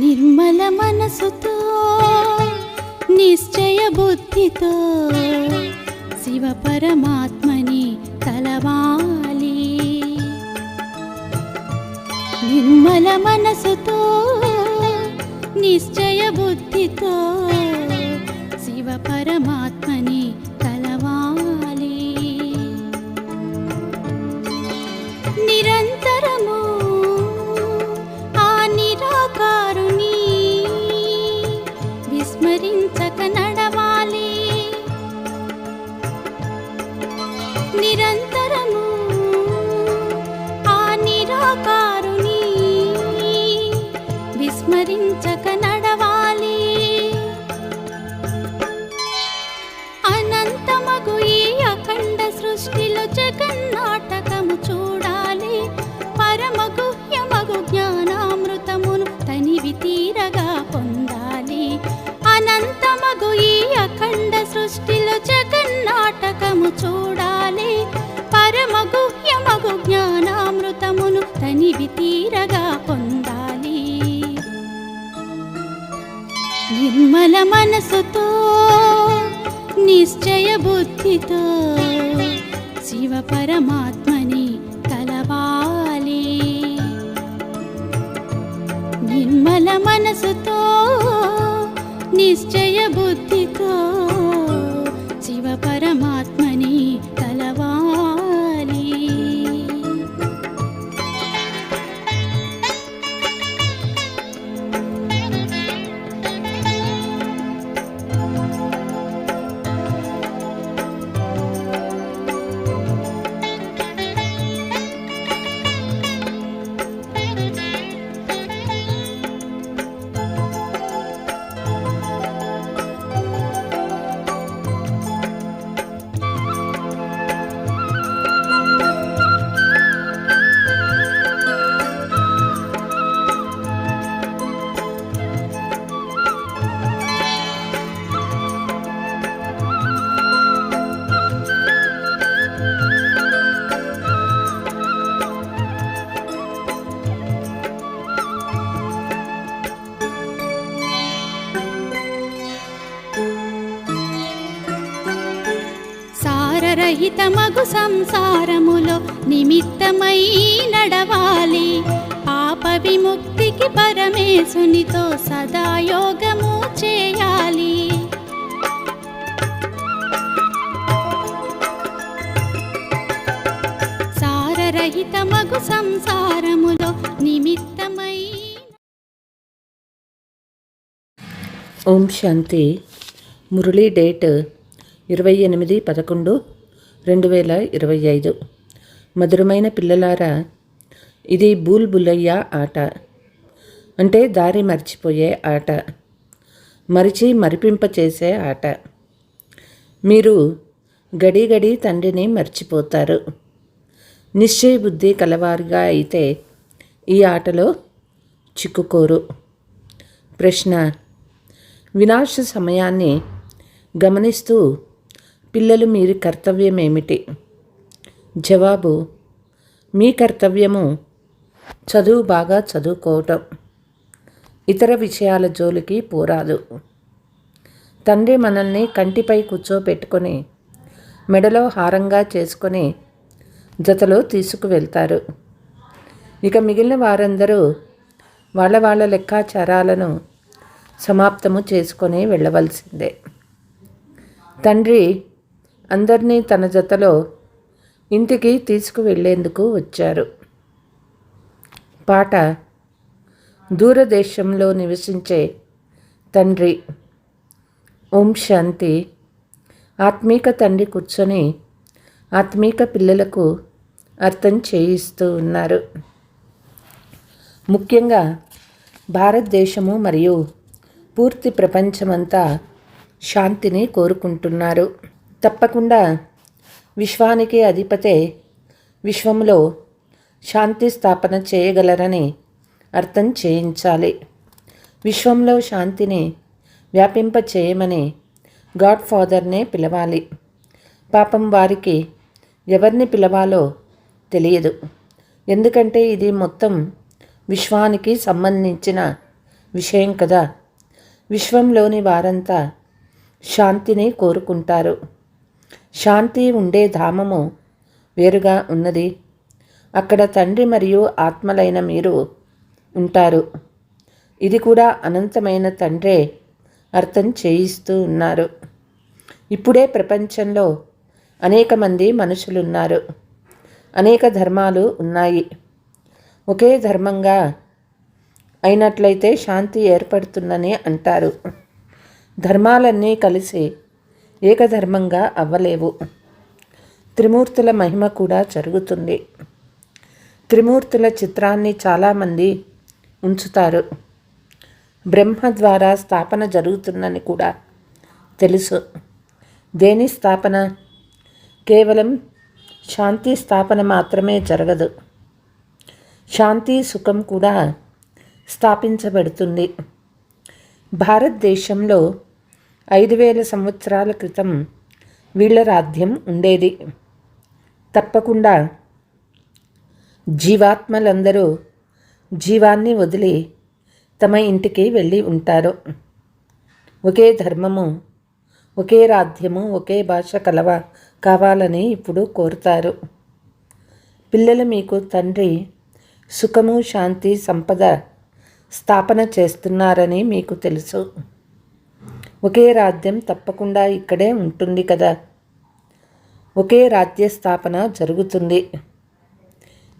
నిర్మల మనసుతో నిశ్చయ బుద్ధితో శివ పరమాత్మని తలవాలి. నిర్మల మనసుతో నిశ్చయ బుద్ధితో శివ పరమాత్మని తలవాలి. నిరంతరము ఆ నిరాకారుని విస్మరించక నడవాలి. నిరంతరము ఆ నిరాకారుని విస్మరించక నడవాలి. అనంతమగు ఈ అఖండ సృష్టిలో జగన్నాటకము చూడాలి. పరమగుహ్యమగు జ్ఞానామృతమును తనివి తీరగా పొందాలి. అనంతమగు ఈ అఖండ సృష్టిలో జగన్నాటకము చూడాలి. పరమగుహ్యమగు జ్ఞానామృతమును తనివి తీరగా పొందాలి. నిర్మల మనసుతో నిశ్చయ బుద్ధితో శివ పరమాత్మని తలవాలి. నిర్మల మనసుతో నిశ్చయ బుద్ధితో శివ పరమాత్మని తలవాలి. రహితమగు సంసారములో నిమిత్తమై నడవాలి. పాప విముక్తికి పరమేశునితో సదా యోగము చేయాలి. సారరహితమగు సంసారములో నిమిత్తమై. ఓం శాంతి. మురళీ డేట్ 28/11/2025. మధురమైన పిల్లలారా, ఇది బూల్ బుల్లయ్య ఆట, అంటే దారి మర్చిపోయే ఆట, మరిపింప చేసే ఆట. మీరు గడి గడి తండ్రిని మర్చిపోతారు. నిశ్చయ బుద్ధి కలవారిగా అయితే ఈ ఆటలో చిక్కుకోరు. ప్రశ్న: వినాశ సమయాన్ని గమనిస్తూ పిల్లలు మీ కర్తవ్యం ఏమిటి? జవాబు: మీ కర్తవ్యము చదువు బాగా చదువుకోవటం, ఇతర విషయాల జోలికి పోరాదు. తండ్రి మనల్ని కంటిపై కూర్చోబెట్టుకొని మెడలో హారంగా చేసుకొని జతలో తీసుకువెళ్తారు. ఇక మిగిలిన వారందరూ వాళ్ళ లెక్కాచారాలను సమాప్తము చేసుకొని వెళ్ళవలసిందే. తండ్రి అందరినీ తన జతలో ఇంటికి తీసుకువెళ్ళేందుకు వచ్చారు. పాట: దూరదేశంలో నివసించే తండ్రి. ఓం శాంతి. ఆత్మీక తండ్రి కూర్చొని ఆత్మీక పిల్లలకు అర్థం చేయిస్తూ ఉన్నారు. ముఖ్యంగా భారతదేశము మరియు పూర్తి ప్రపంచమంతా శాంతిని కోరుకుంటున్నారు. తప్పకుండా విశ్వానికి అధిపతే విశ్వంలో శాంతి స్థాపన చేయగలరని అర్థం చేయించాలి. విశ్వంలో శాంతిని వ్యాపింప చేయమని గాడ్ ఫాదర్నే పిలవాలి. పాపం వారికి ఎవరిని పిలవాలో తెలియదు. ఎందుకంటే ఇది మొత్తం విశ్వానికి సంబంధించిన విషయం కదా. విశ్వంలోని వారంతా శాంతిని కోరుకుంటారు. శాంతి ఉండే ధామము వేరుగా ఉన్నది. అక్కడ తండ్రి మరియు ఆత్మలైన మీరు ఉంటారు. ఇది కూడా అనంతమైన తండ్రే అర్థం చేయిస్తూ ఉన్నారు. ఇప్పుడే ప్రపంచంలో అనేక మంది మనుషులున్నారు. అనేక ధర్మాలు ఉన్నాయి. ఒకే ధర్మంగా అయినట్లయితే శాంతి ఏర్పడుతుందని అంటారు. ధర్మాలన్నీ కలిసి ఏకధర్మంగా అవ్వలేవు. త్రిమూర్తుల మహిమ కూడా జరుగుతుంది. త్రిమూర్తుల చిత్రాన్ని చాలామంది ఉంచుతారు. బ్రహ్మ ద్వారా స్థాపన జరుగుతుందని కూడా తెలుసు. దేని స్థాపన? కేవలం శాంతి స్థాపన మాత్రమే జరగదు. శాంతి సుఖం కూడా స్థాపించబడుతుంది. భారతదేశంలో 5000 సంవత్సరాల క్రితం వీళ్ళ రాజ్యం ఉండేది. తప్పకుండా జీవాత్మలందరూ జీవాన్ని వదిలి తమ ఇంటికి వెళ్ళి ఉంటారు. ఒకే ధర్మము, ఒకే రాజ్యము, ఒకే భాష కావాలని ఇప్పుడు కోరుతారు. పిల్లలు మీకు తండ్రి సుఖము, శాంతి, సంపద స్థాపన చేస్తున్నారని మీకు తెలుసు. ఒకే రాజ్యం తప్పకుండా ఇక్కడే ఉంటుంది కదా. ఒకే రాజ్య స్థాపన జరుగుతుంది.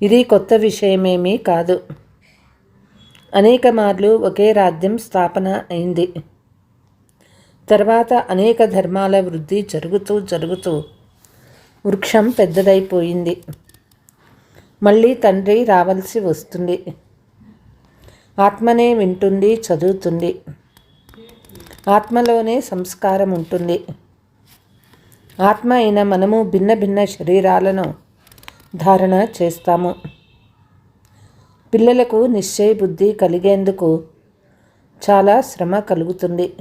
ఇది కొత్త విషయమేమీ కాదు. అనేక మార్లు ఒకే రాజ్యం స్థాపన అయింది. తర్వాత అనేక ధర్మాల వృద్ధి జరుగుతూ వృక్షం పెద్దదైపోయింది. మళ్ళీ తండ్రి రావాల్సి వస్తుంది. ఆత్మనే వింటుంది, చదువుతుంది. ఆత్మలోనే సంస్కారం ఉంటుంది. ఆత్మ అయిన మనము భిన్న భిన్న శరీరాలను ధారణ చేస్తాము. పిల్లలకు నిశ్చయ బుద్ధి కలిగేందుకు చాలా శ్రమ కలుగుతుంది.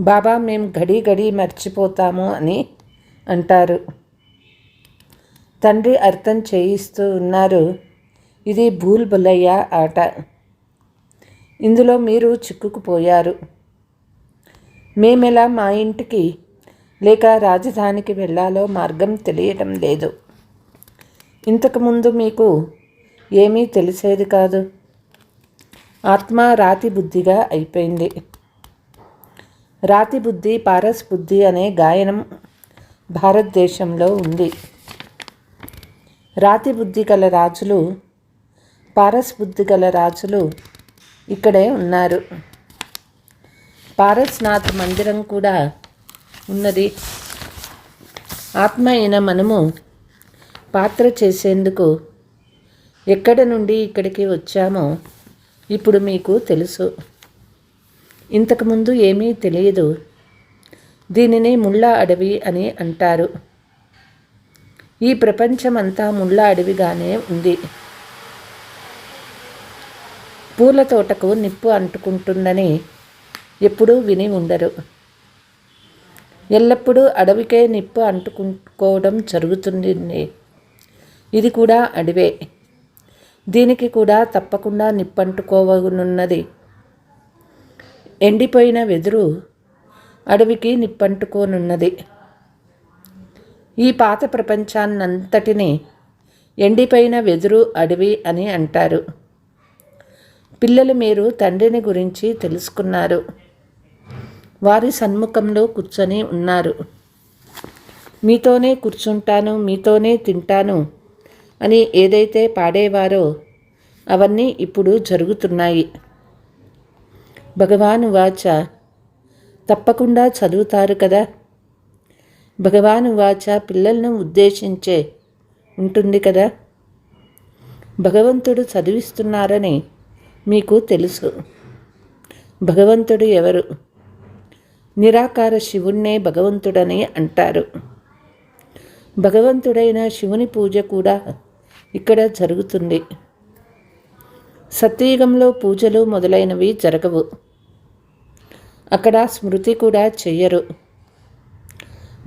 బాబా మేము గడి మర్చిపోతాము అని అంటారు. తండ్రి అర్థం చేయిస్తూ ఉన్నారు. ఇది భూల్ భులయ్య ఆట. ఇందులో మీరు చిక్కుకుపోయారు. మేమెలా మా ఇంటికి లేక రాజధానికి వెళ్ళాలో మార్గం తెలియటం లేదు. ఇంతకుముందు మీకు ఏమీ తెలిసేది కాదు. ఆత్మ రాతి బుద్ధిగా అయిపోయింది. రాతి బుద్ధి, పారస్ బుద్ధి అనే గాయనం భారతదేశంలో ఉంది. రాతి బుద్ధి గల రాజులు, పారస్ బుద్ధి గల రాజులు ఇక్కడే ఉన్నారు. పారస్నాథ్ మందిరం కూడా ఉన్నది. ఆత్మ అయిన మనము పాత్ర చేసేందుకు ఎక్కడ నుండి ఇక్కడికి వచ్చామో ఇప్పుడు మీకు తెలుసు. ఇంతకుముందు ఏమీ తెలియదు. దీనిని ముళ్ళ అడవి అని అంటారు. ఈ ప్రపంచమంతా ముళ్ళ అడవిగానే ఉంది. పూల తోటకు నిప్పు అంటుకుంటుందని ఎప్పుడూ విని ఉండరు. ఎల్లప్పుడూ అడవికే నిప్పు అంటుకోవడం జరుగుతుంది. ఇది కూడా అడవే. దీనికి కూడా తప్పకుండా నిప్పంటుకోవనున్నది. ఎండిపోయిన వెదురు అడవికి నిప్పంటుకోనున్నది. ఈ పాత ప్రపంచాన్నంతటినీ ఎండిపోయిన వెదురు అడవి అని అంటారు. పిల్లలు మీరు తండ్రిని గురించి తెలుసుకున్నారు. వారి సన్ముఖంలో కూర్చొని ఉన్నారు. మీతోనే కూర్చుంటాను, మీతోనే తింటాను అని ఏదైతే పాడేవారో అవన్నీ ఇప్పుడు జరుగుతున్నాయి. భగవాను వాచ తప్పకుండా చదువుతారు కదా. భగవాను వాచ పిల్లలను ఉద్దేశించే ఉంటుంది కదా. భగవంతుడు చదివిస్తున్నారని మీకు తెలుసు. భగవంతుడు ఎవరు? నిరాకార శివుణ్ణే భగవంతుడని అంటారు. భగవంతుడైన శివుని పూజ కూడా ఇక్కడ జరుగుతుంది. సత్యయుగంలో పూజలు మొదలైనవి జరగవు. అక్కడ స్మృతి కూడా చెయ్యరు.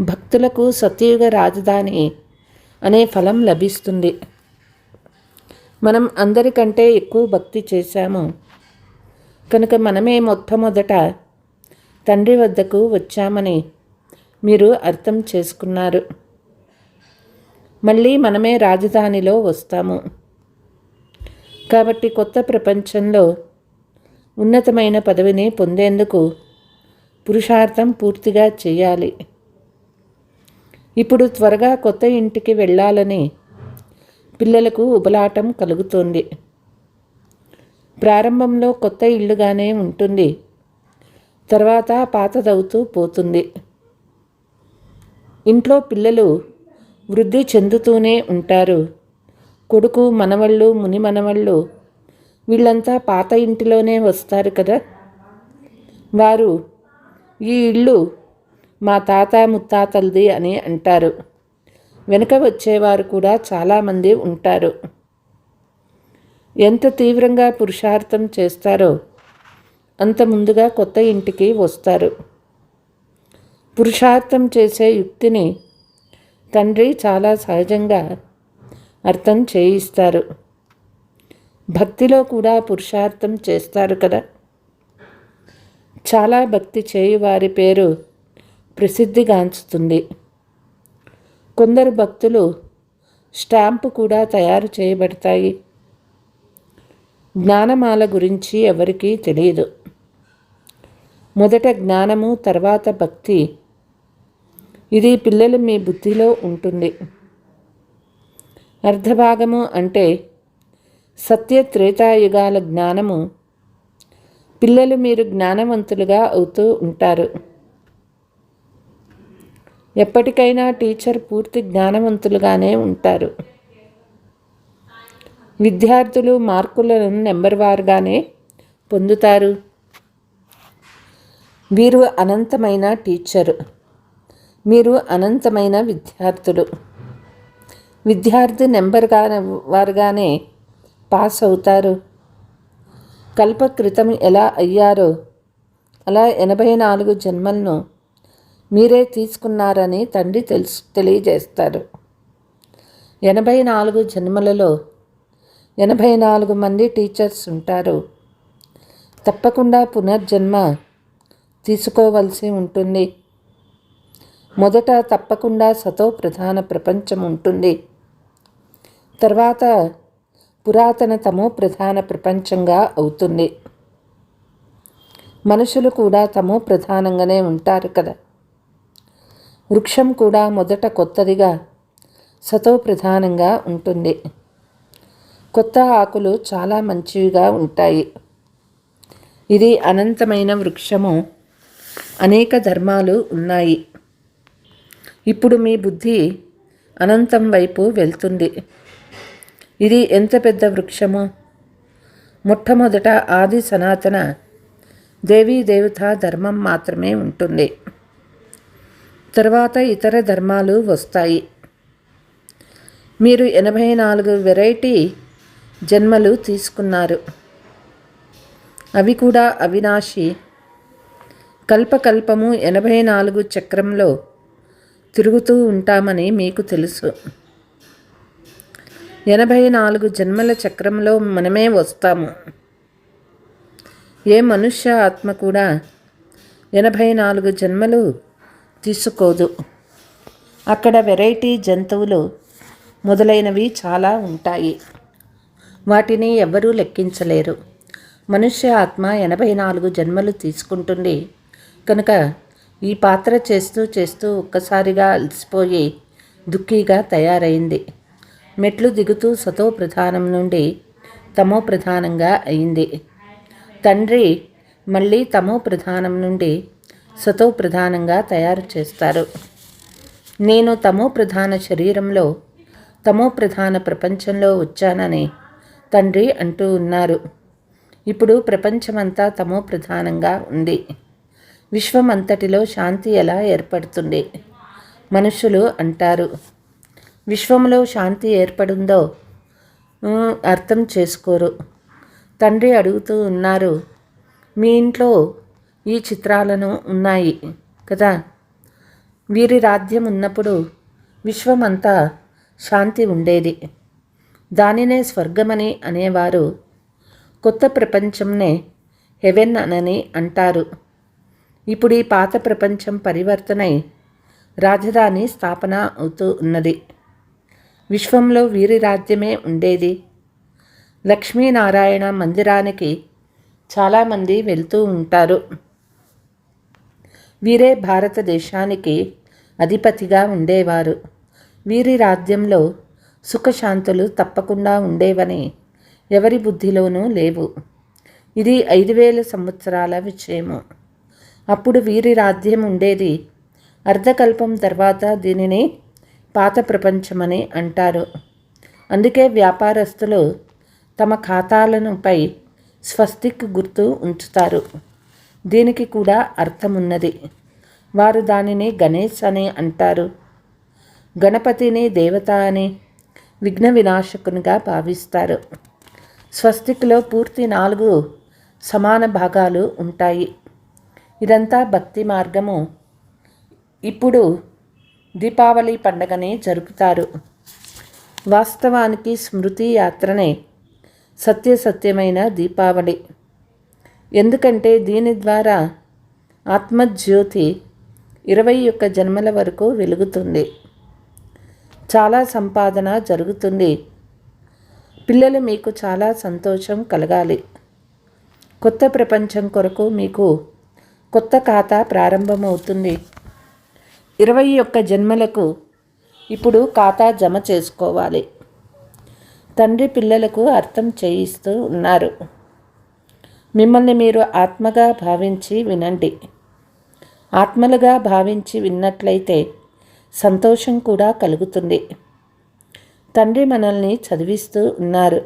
భక్తులకు సత్యయుగ రాజధాని అనే ఫలం లభిస్తుంది. మనం అందరికంటే ఎక్కువ భక్తి చేశాము. కనుక మనమే మొట్టమొదట తండ్రి వద్దకు వచ్చామని మీరు అర్థం చేసుకున్నారు. మళ్ళీ మనమే రాజధానిలో వస్తాము. కాబట్టి కొత్త ప్రపంచంలో ఉన్నతమైన పదవిని పొందేందుకు పురుషార్థం పూర్తిగా చేయాలి. ఇప్పుడు త్వరగా కొత్త ఇంటికి వెళ్ళాలని పిల్లలకు ఉబలాటం కలుగుతోంది. ప్రారంభంలో కొత్త ఇల్లుగానే ఉంటుంది, తర్వాత పాతదవుతూ పోతుంది. ఇంట్లో పిల్లలు వృద్ధి చెందుతూనే ఉంటారు. కొడుకు, మనవళ్ళు, ముని మనవళ్ళు వీళ్ళంతా పాత ఇంటిలోనే వస్తారు కదా. వారు ఈ ఇల్లు మా తాత ముత్తాతలది అని అంటారు. వెనుక వచ్చేవారు కూడా చాలామంది ఉంటారు. ఎంత తీవ్రంగా పురుషార్థం చేస్తారో అంత ముందుగా కొత్త ఇంటికి వస్తారు. పురుషార్థం చేసే యుక్తిని తండ్రి చాలా సహజంగా అర్థం చేయిస్తారు. భక్తిలో కూడా పురుషార్థం చేస్తారు కదా. చాలా భక్తి చేయువారి పేరు ప్రసిద్ధిగాంచుతుంది. కొందరు భక్తులు స్టాంపు కూడా తయారు చేయబడతాయి. జ్ఞానమాల గురించి ఎవరికీ తెలియదు. మొదట జ్ఞానము, తర్వాత భక్తి. ఇది పిల్లలు మీ బుద్ధిలో ఉంటుంది. అర్ధభాగము అంటే సత్య త్రేతాయుగాల జ్ఞానము. పిల్లలు మీరు జ్ఞానవంతులుగా అవుతూ ఉంటారు. ఎప్పటికైనా టీచర్ పూర్తి జ్ఞానవంతులుగానే ఉంటారు. విద్యార్థులు మార్కులను నెంబర్ వారుగానే పొందుతారు. వీరు అనంతమైన టీచర్, మీరు అనంతమైన విద్యార్థులు. విద్యార్థి నెంబర్ వారుగానే పాస్ అవుతారు. కల్పకృతం ఎలా అయ్యారో అలా 84 జన్మలను మీరే తీసుకున్నారని తండ్రి తెలియజేస్తారు. 84 జన్మలలో 84 మంది టీచర్స్ ఉంటారు. తప్పకుండా పునర్జన్మ తీసుకోవలసి ఉంటుంది. మొదట తప్పకుండా సతో ప్రధాన ప్రపంచం ఉంటుంది. తర్వాత పురాతన తమో ప్రధాన ప్రపంచంగా అవుతుంది. మనుషులు కూడా తమో ప్రధానంగానే ఉంటారు కదా. వృక్షం కూడా మొదట కొత్తదిగా సతో ప్రధానంగా ఉంటుంది. కొత్త ఆకులు చాలా మంచివిగా ఉంటాయి. ఇది అనంతమైన వృక్షము. అనేక ధర్మాలు ఉన్నాయి. ఇప్పుడు మీ బుద్ధి అనంతం వైపు వెళ్తుంది. ఇది ఎంత పెద్ద వృక్షము! మొట్టమొదట ఆది సనాతన దేవీ దేవతా ధర్మం మాత్రమే ఉంటుంది. తర్వాత ఇతర ధర్మాలు వస్తాయి. మీరు 84 వెరైటీ జన్మలు తీసుకున్నారు. అవి కూడా అవినాశి. కల్పకల్పము 84 చక్రంలో తిరుగుతూ ఉంటామని మీకు తెలుసు. 84 జన్మల చక్రంలో మనమే వస్తాము. ఏ మనుష్య ఆత్మ కూడా 84 జన్మలు తీసుకోదు. అక్కడ వెరైటీ జంతువులు మొదలైనవి చాలా ఉంటాయి. వాటిని ఎవ్వరూ లెక్కించలేరు. మనుష్య ఆత్మ 84 జన్మలు తీసుకుంటుంది కనుక ఈ పాత్ర చేస్తూ చేస్తూ ఒక్కసారిగా అలసిపోయి దుఃఖీగా తయారైంది. మెట్లు దిగుతూ సతో ప్రధానం నుండి తమో ప్రధానంగా అయింది. తండ్రి మళ్ళీ తమో ప్రధానం నుండి సతో ప్రధానంగా తయారు చేస్తారు. నేను తమో ప్రధాన శరీరంలో తమో ప్రధాన ప్రపంచంలో వచ్చానని తండ్రి అంటూ ఉన్నారు. ఇప్పుడు ప్రపంచమంతా తమో ప్రధానంగా ఉంది. విశ్వమంతటిలో శాంతి ఎలా ఏర్పడుతుంది? మనుషులు అంటారు. విశ్వంలో శాంతి ఏర్పడిందో అర్థం చేసుకోరు. తండ్రి అడుగుతూ ఉన్నారు, మీ ఇంట్లో ఈ చిత్రాలను ఉన్నాయి కదా. వీరి రాజ్యం ఉన్నప్పుడు విశ్వమంతా శాంతి ఉండేది. దానినే స్వర్గమని అనేవారు. కొత్త ప్రపంచంనే హెవెన్ అనని అంటారు. ఇప్పుడు ఈ పాత ప్రపంచం పరివర్తనై రాజధాని స్థాపన అవుతూ ఉన్నది. విశ్వంలో వీరి రాజ్యమే ఉండేది. లక్ష్మీనారాయణ మందిరానికి చాలామంది వెళ్తూ ఉంటారు. వీరే భారతదేశానికి అధిపతిగా ఉండేవారు. వీరి రాజ్యంలో సుఖశాంతులు తప్పకుండా ఉండేవని ఎవరి బుద్ధిలోనూ లేవు. ఇది 5000 సంవత్సరాల విషయము. అప్పుడు వీరి రాజ్యం ఉండేది. అర్ధకల్పం తర్వాత దీనిని పాత ప్రపంచమని అంటారు. అందుకే వ్యాపారస్తులు తమ ఖాతాలపై స్వస్తిక్ గుర్తు ఉంచుతారు. దీనికి కూడా అర్థమున్నది. వారు దానిని గణేష్ అని అంటారు. గణపతిని దేవత అని, విఘ్న వినాశకునిగా భావిస్తారు. స్వస్తిక్లో పూర్తి 4 సమాన భాగాలు ఉంటాయి. ఇదంతా భక్తి మార్గము. ఇప్పుడు దీపావళి పండగని జరుపుతారు. వాస్తవానికి స్మృతి యాత్రనే సత్యమైన దీపావళి. ఎందుకంటే దీని ద్వారా ఆత్మజ్యోతి 21 జన్మల వరకు వెలుగుతుంది. చాలా సంపాదన జరుగుతుంది. పిల్లలు మీకు చాలా సంతోషం కలగాలి. కొత్త ప్రపంచం కొరకు మీకు కొత్త ఖాతా ప్రారంభమవుతుంది. 21 జన్మలకు ఇప్పుడు ఖాతా జమ చేసుకోవాలి. తండ్రి పిల్లలకు అర్థం చేయిస్తూ ఉన్నారు. మిమ్మల్ని మీరు ఆత్మగా భావించి వినండి. ఆత్మలుగా భావించి విన్నట్లయితే సంతోషం కూడా కలుగుతుంది. తండ్రి మనల్ని చదివిస్తూ ఉన్నారు.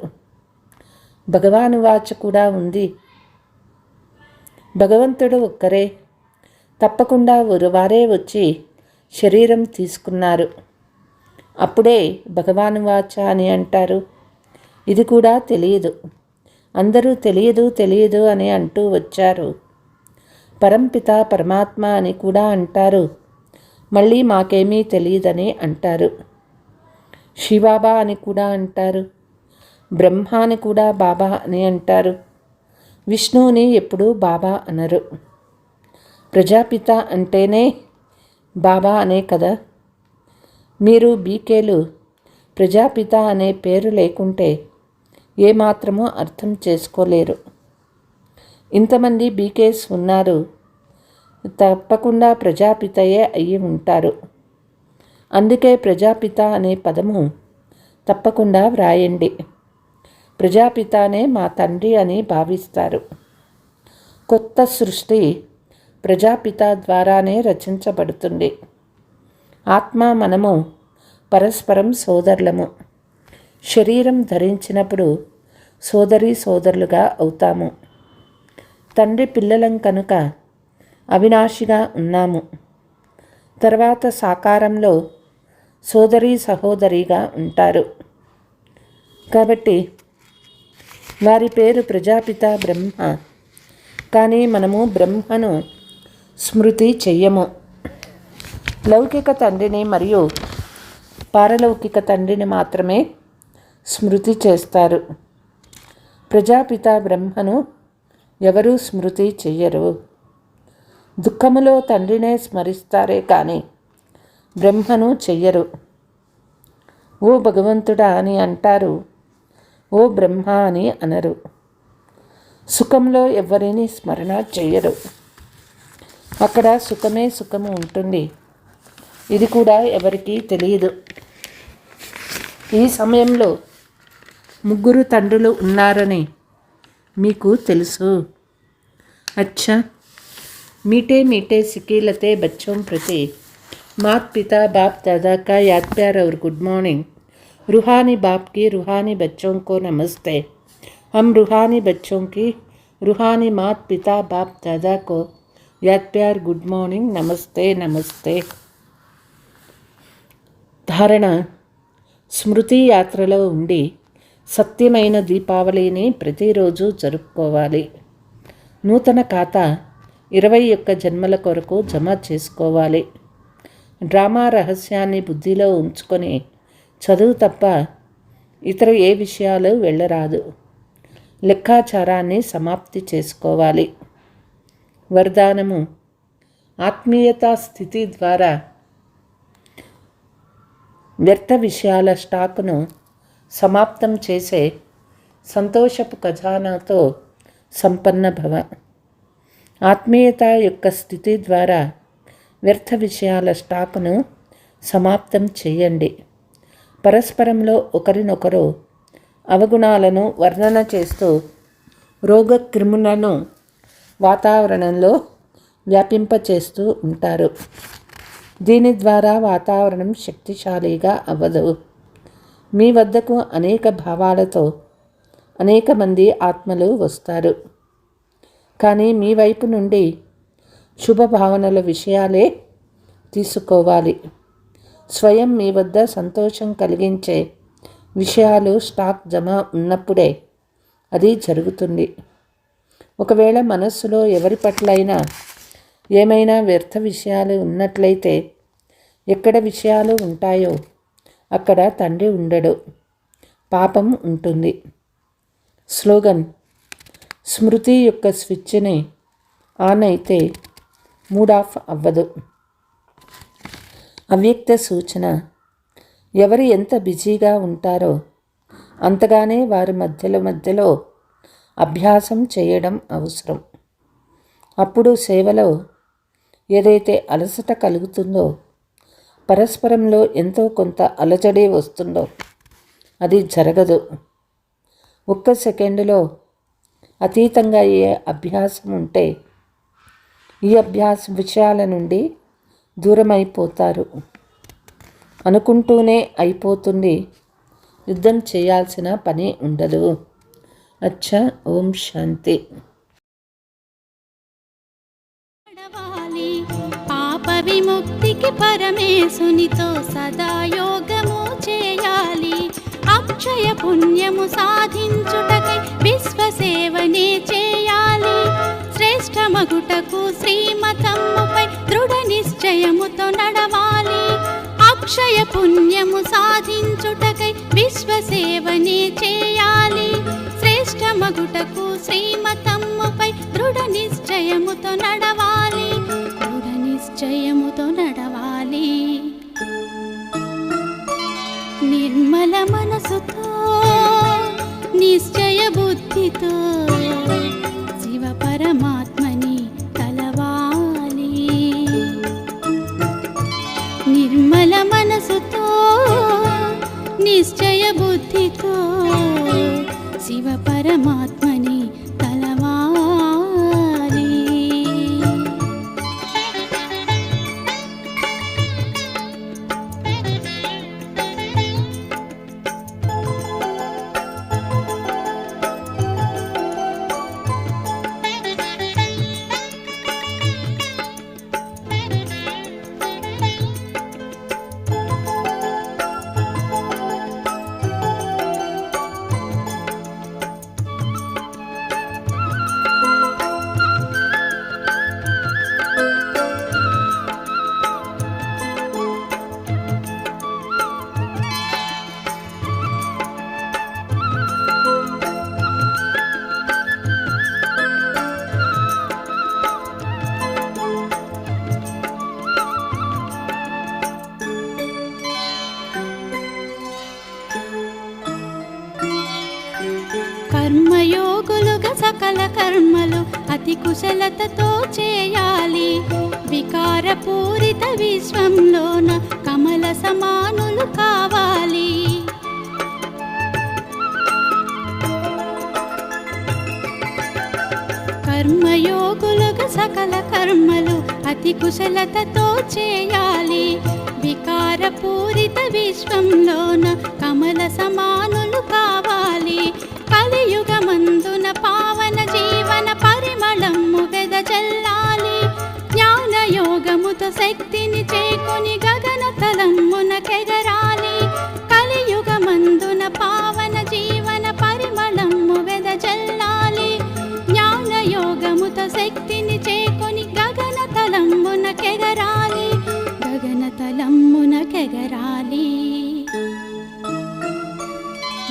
భగవాను వాచ కూడా ఉంది. భగవంతుడు ఒక్కరే. తప్పకుండా వారే వచ్చి శరీరం తీసుకున్నారు. అప్పుడే భగవాను వాచ అని అంటారు. ఇది కూడా తెలియదు. అందరూ తెలియదు అని అంటూ వచ్చారు. పరంపిత పరమాత్మ అని కూడా అంటారు. మళ్ళీ మాకేమీ తెలియదని అంటారు. శివబాబా అని కూడా అంటారు. బ్రహ్మ అని కూడా బాబా అని అంటారు. విష్ణువుని ఎప్పుడూ బాబా అనరు. ప్రజాపిత అంటేనే బాబా అనే కదా. మీరు బీకేలు ప్రజాపిత అనే పేరు లేకుంటే ఏమాత్రమూ అర్థం చేసుకోలేరు. ఇంతమంది బీకేస్ ఉన్నారు. తప్పకుండా ప్రజాపితయే అయ్యి ఉంటారు. అందుకే ప్రజాపిత అనే పదము తప్పకుండా వ్రాయండి. ప్రజాపితనే మా తండ్రి అని భావిస్తారు. కొత్త సృష్టి ప్రజాపిత ద్వారానే రచించబడుతుంది. ఆత్మ మనము పరస్పరం సోదరులము. శరీరం ధరించినప్పుడు సోదరులుగా అవుతాము. తండ్రి పిల్లలం కనుక అవినాశిగా ఉన్నాము. తర్వాత సాకారంలో సోదరిగా ఉంటారు. కాబట్టి వారి పేరు ప్రజాపిత బ్రహ్మ. కానీ మనము బ్రహ్మను స్మృతి చెయ్యము. లౌకిక తండ్రిని మరియు పారలౌకిక తండ్రిని మాత్రమే స్మృతి చేస్తారు. ప్రజాపిత బ్రహ్మను ఎవరూ స్మృతి చెయ్యరు. దుఃఖములో తండ్రినే స్మరిస్తారే కానీ బ్రహ్మను చెయ్యరు. ఓ భగవంతుడా అని అంటారు. ఓ బ్రహ్మ అని అనరు. సుఖంలో ఎవరిని స్మరణ చెయ్యరు. అక్కడ సుఖము ఉంటుంది. ఇది కూడా ఎవరికీ తెలియదు. ఈ సమయంలో 3 తండ్రులు ఉన్నారని మీకు తెలుసు. అచ్చా, मीठे सिकीलते बच्चों प्रति मात पिता बाप दादा का याद प्यार और गुड मॉर्निंग. रूहानी बाप की रूहानी बच्चों को नमस्ते. हम रूहानी बच्चों की रूहानी मात पिता बाप दादा को याद प्यार गुड मॉर्निंग नमस्ते नमस्ते. ధారణ: స్మృతి యాత్రలో ఉండి సత్యమైన దీపావళిని ప్రతిరోజు జరుపుకోవాలి. నూతన ఖాతా 21 జన్మల కొరకు జమ చేసుకోవాలి. డ్రామా రహస్యాన్ని బుద్ధిలో ఉంచుకొని చదువు తప్ప ఇతర ఏ విషయాలు వెళ్ళరాదు. లెక్కాచారాన్ని సమాప్తి చేసుకోవాలి. వరదానము: ఆత్మీయతా స్థితి ద్వారా వ్యర్థ విషయాల స్టాకును సమాప్తం చేసే సంతోషపు ఖజానాతో సంపన్న భవ. ఆత్మీయత యొక్క స్థితి ద్వారా వ్యర్థ విషయాల స్టాకును సమాప్తం చేయండి. పరస్పరంలో ఒకరినొకరు అవగుణాలను వర్ణన చేస్తూ రోగక్రిములను వాతావరణంలో వ్యాపింపచేస్తూ ఉంటారు. దీని ద్వారా వాతావరణం శక్తిశాలిగా అవ్వదు. మీ వద్దకు అనేక భావాలతో అనేక మంది ఆత్మలు వస్తారు, కానీ మీ వైపు నుండి శుభభావనల విషయాలే తీసుకోవాలి. స్వయం మీ వద్ద సంతోషం కలిగించే విషయాలు స్టాక్ జమ ఉన్నప్పుడే అది జరుగుతుంది. ఒకవేళ మనస్సులో ఎవరి పట్లైనా ఏమైనా వ్యర్థ విషయాలు ఉన్నట్లయితే, ఎక్కడ విషయాలు ఉంటాయో అక్కడ తండ్రి ఉండడు, పాపం ఉంటుంది. స్లోగన్: స్మృతి యొక్క స్విచ్ని ఆన్ అయితే మూడ్ ఆఫ్ అవ్వదు. అవ్యక్త సూచన: ఎవరు ఎంత బిజీగా ఉంటారో అంతగానే వారి మధ్యలో అభ్యాసం చేయడం అవసరం. అప్పుడు సేవలో ఏదైతే అలసట కలుగుతుందో, పరస్పరంలో ఎంతో కొంత అలజడి వస్తుందో అది జరగదు. ఒక్క సెకండులో అతీతంగా అయ్యే అభ్యాసం ఉంటే ఈ అభ్యాస విషయాల నుండి దూరమైపోతారు. అనుకుంటూనే అయిపోతుంది, యుద్ధం చేయాల్సిన పని ఉండదు. అచ్చా. ఓం శాంతి. పాప విముక్తికి పరమేశునితో సదా యోగము చేయాలి. అక్షయ పుణ్యము సాధించుటకై విశ్వసేవనే చేయాలి. శ్రేష్టమగుటకు శ్రీమతముపై దృఢ నిశ్చయముతో నడవాలి. అక్షయ పుణ్యము సాధించుటకై విశ్వసేవనే చేయాలి. శ్రేష్టమగుటకు శ్రీమతముపై దృఢ నిశ్చయముతో నడవాలి. దృఢ నిశ్చయముతో నడవాలి. నిర్మల మనసుతో నిశ్చయ బుద్ధితో శివ పరమాత్మని తలవాలి. నిర్మల మనసుతో నిశ్చయ బుద్ధితో శివ పరమాత్మని తలవాలి. కర్మయోగులుగా సకల కర్మలు అతి కుశలతతో చేయాలి. వికారపూరిత విశ్వంలోన కమల సమానులు కావాలి. కర్మయోగులుగా సకల కర్మలు అతి కుశలతతో చేయాలి. వికారపూరిత విశ్వంలోన కమల సమానులు కావాలి. కలియుగమందున పావన జీవన పరిమళము వెదజల్లాలి. జ్ఞానయోగముతో శక్తిని చేకొని గగన తలమునకెగరాలి. కలియుగమందున పావన జీవన పరిమళము వెదజల్లాలి. జ్ఞానయోగముతో శక్తిని చేకొని గగన తలమునకెగరాలి. గగన తలమునకెగరాలి.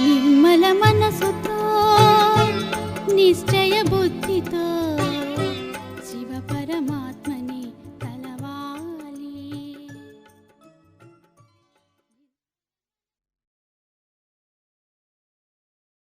నిర్మల మనసుతో నిశ్చయ బుద్ధితో